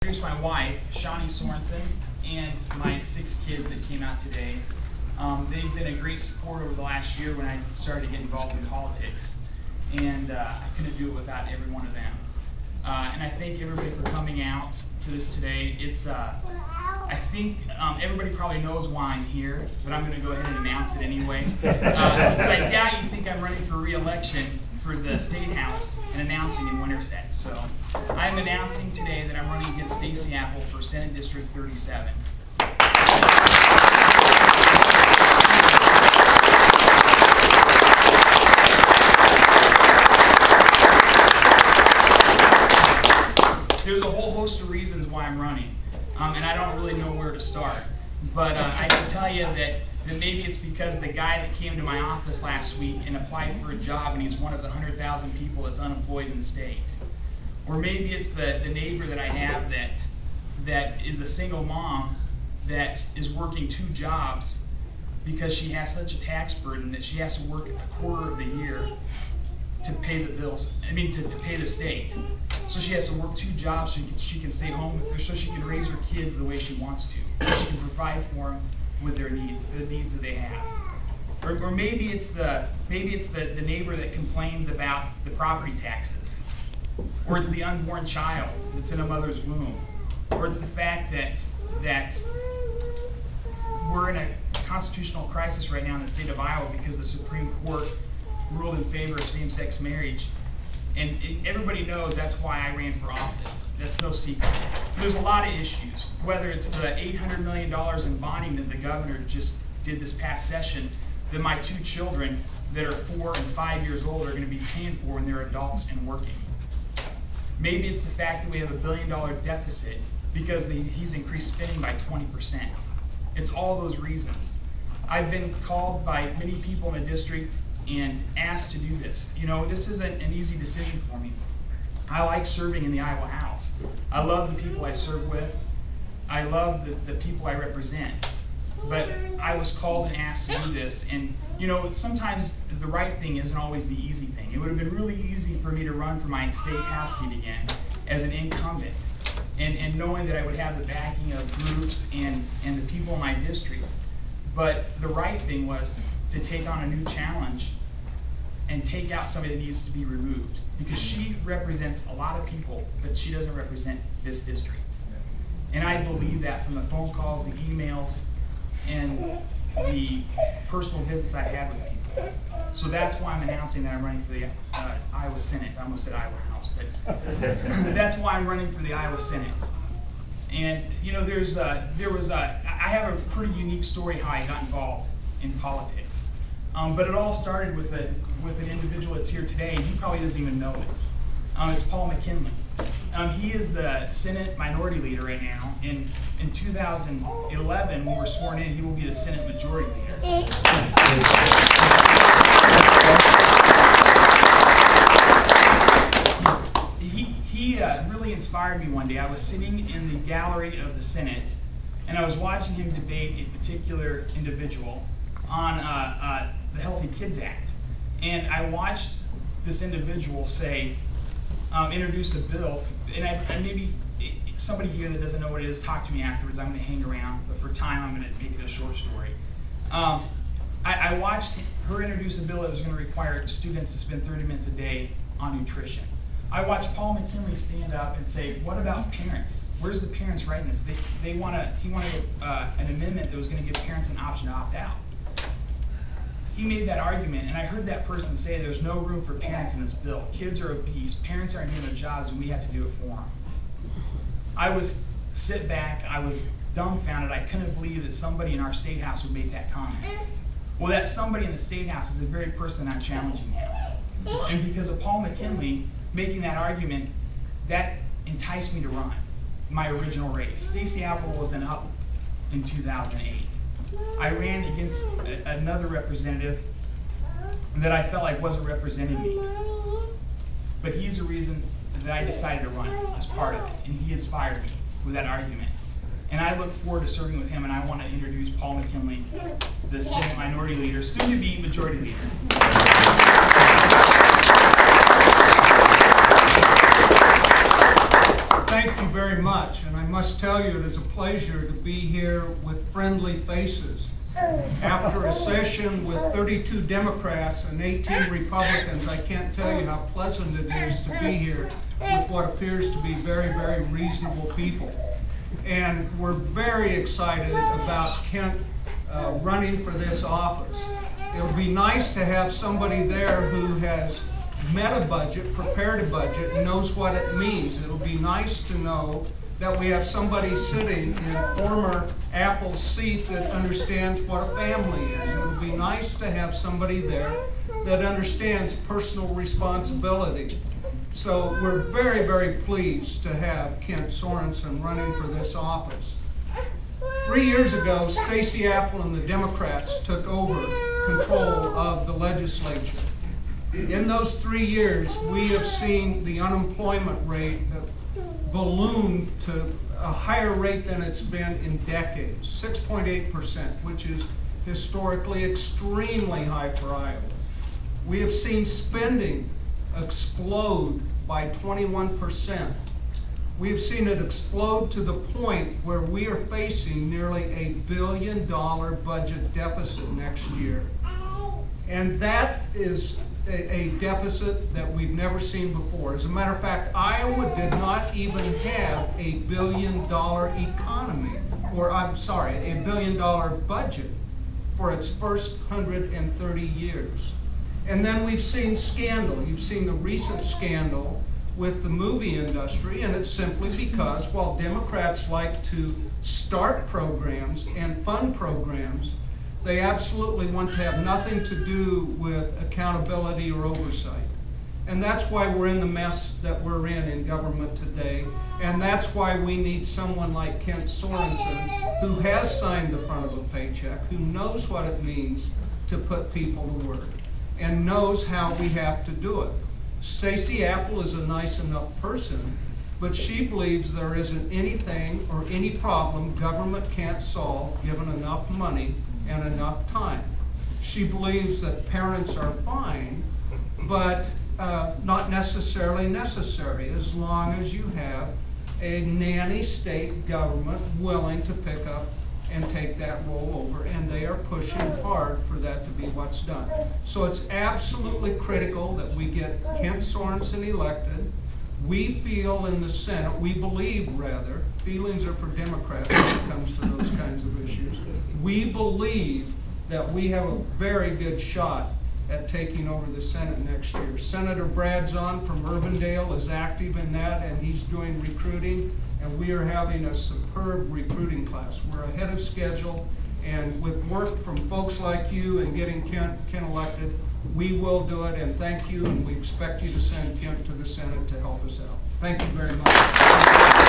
Introduce my wife, Sorenson, and my 6 kids that came out today. They've been a great support over the last year when I started to get involved in politics, and I couldn't do it without every one of them. And I thank everybody for coming out to this today. It's I think everybody probably knows why I'm here, but I'm going to go ahead and announce it anyway. Because I doubt you think I'm running for re-election for the State House and announcing in Winterset. So I'm announcing today that I'm running against Stacey Apple for Senate District 37. There's a whole host of reasons why I'm running, and I don't really know where to start. But I can tell you that maybe it's because the guy that came to my office last week and applied for a job, and he's one of the 100,000 people that's unemployed in the state. Or maybe it's the neighbor that I have that is a single mom that is working 2 jobs because she has such a tax burden that she has to work a quarter of the year to pay the bills, to pay the state. So she has to work 2 jobs so she can stay home with her, so she can raise her kids the way she wants to. She can provide for them with their needs, the needs that they have. Or maybe it's the neighbor that complains about the property taxes. Or it's the unborn child that's in a mother's womb. Or it's the fact that we're in a constitutional crisis right now in the state of Iowa because the Supreme Court ruled in favor of same-sex marriage. And everybody knows that's why I ran for office. That's no secret. There's a lot of issues, whether it's the $800 million in bonding that the governor just did this past session that my 2 children that are 4 and 5 years old are going to be paying for when they're adults and working. Maybe it's the fact that we have a $1 billion deficit because he's increased spending by 20%. It's all those reasons. I've been called by many people in the district and asked to do this. You know, this isn't an easy decision for me. I like serving in the Iowa House. I love the people I serve with. I love the people I represent. But I was called and asked to do this, and you know, sometimes the right thing isn't always the easy thing. It would have been really easy for me to run for my state house seat again as an incumbent, and knowing that I would have the backing of groups and the people in my district. But the right thing was to take on a new challenge and take out somebody that needs to be removed, because she represents a lot of people, but she doesn't represent this district. And I believe that from the phone calls, the emails, and the personal visits I had with people. So that's why I'm announcing that I'm running for the Iowa Senate. I almost said Iowa House, but that's why I'm running for the Iowa Senate. And you know, I have a pretty unique story how I got involved in politics. But it all started with an individual that's here today, and he probably doesn't even know it. It's Paul McKinley. He is the Senate Minority Leader right now. In 2011, when we're sworn in, he will be the Senate Majority Leader. He really inspired me one day. I was sitting in the gallery of the Senate, and I was watching him debate a particular individual on the Healthy Kids Act. And I watched this individual introduce a bill, and maybe somebody here that doesn't know what it is, talk to me afterwards. I'm going to hang around, but for time, I'm going to make it a short story. I watched her introduce a bill that was going to require students to spend 30 minutes a day on nutrition. I watched Paul McKinley stand up and say, what about parents? Where's the parents writing this? He wanted an amendment that was going to give parents an option to opt out. He made that argument, and I heard that person say there's no room for parents in this bill. Kids are obese, parents aren't doing their jobs, and we have to do it for them. I was dumbfounded. I couldn't believe that somebody in our state house would make that comment. Well, that somebody in the state house is the very person that I'm challenging now. And because of Paul McKinley making that argument, that enticed me to run my original race. Stacey Apple wasn't up in 2008. I ran against another representative that I felt like wasn't representing me. But he's the reason that I decided to run as part of it, and he inspired me with that argument. And I look forward to serving with him, and I want to introduce Paul McKinley, the Senate Minority Leader, soon to be Majority Leader. thank you very much, and I must tell you it is a pleasure to be here with friendly faces. After a session with 32 Democrats and 18 Republicans, I can't tell you how pleasant it is to be here with what appears to be very, very reasonable people. And we're very excited about Kent running for this office. It'll be nice to have somebody there who has met a budget, prepared a budget, and knows what it means. It'll be nice to know that we have somebody sitting in a former Apple seat that understands what a family is. It'll be nice to have somebody there that understands personal responsibility. So we're very, very pleased to have Kent Sorenson running for this office. 3 years ago, Stacey Apple and the Democrats took over control of the legislature. In those 3 years, we have seen the unemployment rate balloon to a higher rate than it's been in decades, 6.8%, which is historically extremely high for Iowa. We have seen spending explode by 21%. We have seen it explode to the point where we are facing nearly $1 billion budget deficit next year. And that is a deficit that we've never seen before. As a matter of fact, Iowa did not even have $1 billion economy, or I'm sorry, $1 billion budget for its first 130 years. And then we've seen scandal. You've seen the recent scandal with the movie industry, and it's simply because while Democrats like to start programs and fund programs, they absolutely want to have nothing to do with accountability or oversight. And that's why we're in the mess that we're in government today. And that's why we need someone like Kent Sorenson, who has signed the front of a paycheck, who knows what it means to put people to work, and knows how we have to do it. Stacey Apple is a nice enough person, but she believes there isn't anything or any problem government can't solve given enough money and enough time. She believes that parents are fine, but not necessarily necessary as long as you have a nanny state government willing to pick up and take that role over, and they are pushing hard for that to be what's done. So it's absolutely critical that we get Kent Sorenson elected. We feel in the Senate, we believe rather, feelings are for Democrats when it comes to those kinds of issues. We believe that we have a very good shot at taking over the Senate next year. Senator Bradzon from Urbandale is active in that, and he's doing recruiting, and we are having a superb recruiting class. We're ahead of schedule, and with work from folks like you and getting Kent elected, we will do it, and thank you, and we expect you to send Kent to the Senate to help us out. Thank you very much.